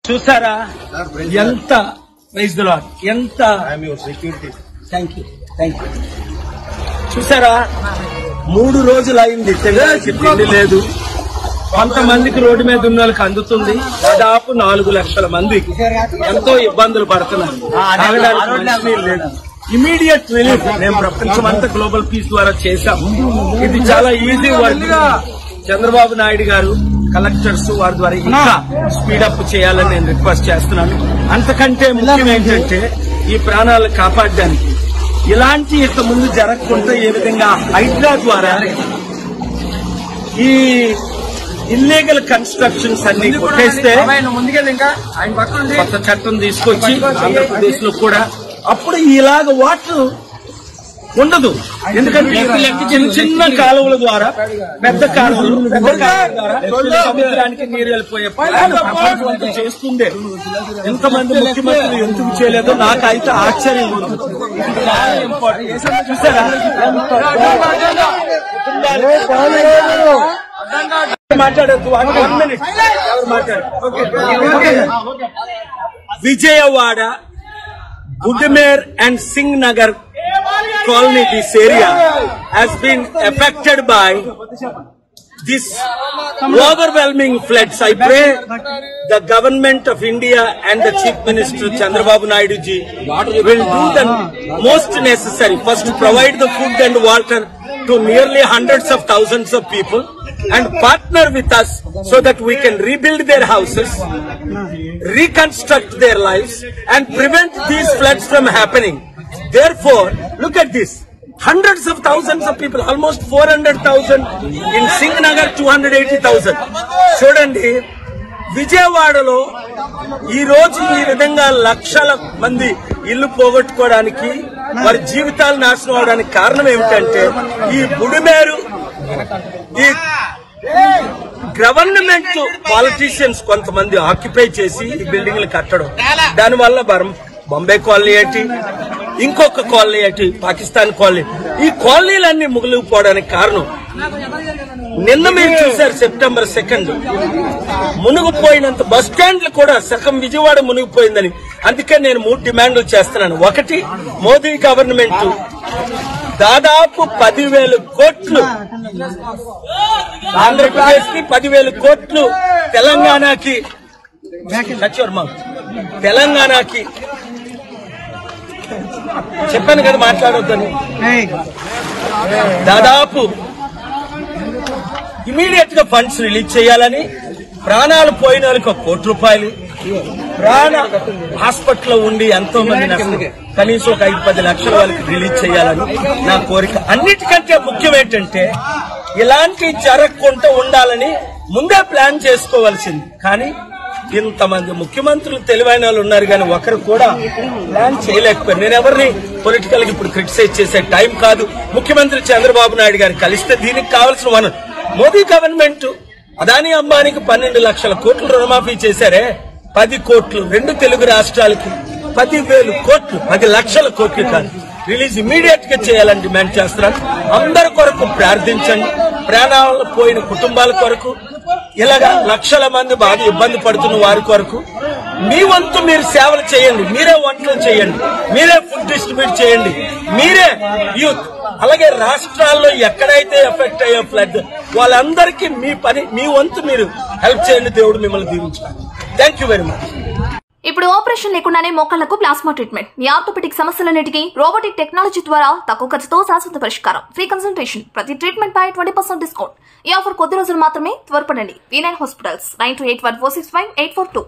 చూసారా ఎంత praise the lord ఎంత థ్యాంక్ యూ చూసారా 3 రోజులు అయింది తిండి లేదు కొంతమందికి రోడ్డు మీద ఉన్న వాళ్ళకి అందుతుంది దాదాపు 4 లక్షల మంది ఎంతో ఇబ్బందులు పడుతున్నారు ఇమీడియట్ రిలీఫ్ మేము ప్రపంచమంతా గ్లోబల్ పీస్ ద్వారా చేశాము ఇది చాలా ఈజీ వర్క్ చంద్రబాబు నాయుడు గారు కలెక్టర్స్ వారి ద్వారా ఇంకా స్పీడప్ చేయాలని నేను రిక్వెస్ట్ చేస్తున్నాను అంతకంటే ముఖ్యం ఏంటంటే ఈ ప్రాణాలు కాపాడడానికి ఇలాంటి ఇంత ముందు జరగకుండా ఏ విధంగా హైడ్రా ద్వారా ఈ ఇల్లీగల్ కన్స్ట్రక్షన్స్ అన్ని కొట్టేస్తే కొత్త చట్టం తీసుకొచ్చి ఆంధ్రప్రదేశ్ లో కూడా అప్పుడు ఇలాగ వాటర్ ఉండదు ఎందుకంటే చిన్న చిన్న కాలువల ద్వారా పెద్ద కాలువలు ద్వారా సముద్రానికి నీరు వెళ్ళిపోయే ప్రపంచం చేస్తుండే ఎంతమంది ముఖ్యమంత్రులు ఎందుకు చేయలేదో నాకైతే ఆశ్చర్యం ఉంది చూసారా మాట్లాడద్దు 1 minute ఎవరు మాట్లాడారు Vijayawada Budmer and Singh Nagar colony, this area has been affected by this overwhelming floods. I pray the government of India and the Chief Minister Chandrababu Naidu ji will do the most necessary. First, provide the food and water to nearly hundreds of thousands of people and partner with us so that we can rebuild their houses, reconstruct their lives and prevent these floods from happening. Therefore, look at this. Hundreds of thousands of people, almost 400,000 in Singh Nagar, 280,000. చూడండి విజయవాడలో ఈ రోజు ఈ విధంగా లక్షల మంది ఇల్లు పోగొట్టుకోవడానికి వారి జీవితాలు నాశనం అవడానికి కారణం ఏమిటంటే ఈ బుడిమేరు ఈ గవర్నమెంట్ పాలిటీషియన్స్ కొంతమంది ఆక్యుపై చేసి ఈ బిల్డింగ్లు కట్టడం దానివల్ల బాంబే కాలనీ ఏంటి ఇంకొక కాలనీ ఏంటి పాకిస్తాన్ కాలనీ ఈ కాలనీలన్నీ ముగిలిపోవడానికి కారణం నిన్న మీరు చూశారు September 2 మునిగిపోయినంత బస్ స్టాండ్లు కూడా సగం విజయవాడ మునిగిపోయిందని అందుకే నేను 3 డిమాండ్లు చేస్తున్నాను. ఒకటి, మోదీ గవర్నమెంట్ దాదాపు 10,000 కోట్లు ఆంధ్రప్రదేశ్ కి 10,000 కోట్లు తెలంగాణకి చెప్పాను కదా మాట్లాడొద్దని దాదాపు ఇమీడియట్ గా ఫండ్స్ రిలీజ్ చేయాలని ప్రాణాలు పోయిన వాళ్ళకి 1 కోటి రూపాయలు హాస్పిటల్లో ఉండి ఎంతో మంది కనీసం ఒక 5-10 లక్షల వాళ్ళకి రిలీజ్ చేయాలని నా కోరిక. అన్నిటికంటే ముఖ్యం ఏంటంటే ఇలాంటి జరగకుండా ఉండాలని ముందే ప్లాన్ చేసుకోవాల్సింది. కానీ ఇంతమంది ముఖ్యమంత్రులు తెలివైన వాళ్ళు ఉన్నారు కానీ ఒకరు కూడా ప్లాన్ చేయలేకపోయారు. నేను ఎవరిని పొలిటికల్ గా ఇప్పుడు క్రిటిసైజ్ చేసే టైం కాదు. ముఖ్యమంత్రి చంద్రబాబు నాయుడు గారిని కలిస్తే దీనికి కావాల్సిన వనరు మోదీ గవర్నమెంట్ అదానీ అంబానీకి 12 లక్షల కోట్లు రుణమాఫీ చేశారే 10 కోట్లు 2 తెలుగు రాష్ట్రాలకి 10,000 కోట్లు 10 లక్షల కోట్లు కాదు రిలీజ్ ఇమీడియట్ గా చేయాలని డిమాండ్ చేస్తున్నాను. అందరి కొరకు ప్రార్థించండి. ప్రాణాలు పోయిన కుటుంబాల కొరకు ఇలాగా లక్షల మంది బాగా ఇబ్బంది పడుతున్న వారి కొరకు మీ వంతు మీరు సేవలు చేయండి. మీరే వంటలు చేయండి, మీరే ఫుడ్ డిస్ట్రిబ్యూట్ చేయండి, మీరే యూత్ అలాగే రాష్ట్రాల్లో ఎక్కడైతే ఎఫెక్ట్ అయ్యే ఫ్లడ్ వాళ్ళందరికీ మీ వంతు మీరు హెల్ప్ చేయండి. దేవుడు మిమ్మల్ని దీవించాలి. Thank you very much. ఇప్పుడు ఆపరేషన్ లేకుండానే మోకాళ్లకు ప్లాస్మా ట్రీట్మెంట్. మీ ఆర్థోపెటిక్ సమస్యలన్నిటికీ రోబోటిక్ టెక్నాలజీ ద్వారా తక్కువ ఖర్చుతో శాశ్వత పరిష్కారం. Free consultation. ప్రతి ట్రీట్మెంట్ పై 20% డిస్కౌంట్. ఈ ఆఫర్ కొద్ది రోజులు మాత్రమే. త్వరపడండి. V9 hospitals 9281465842.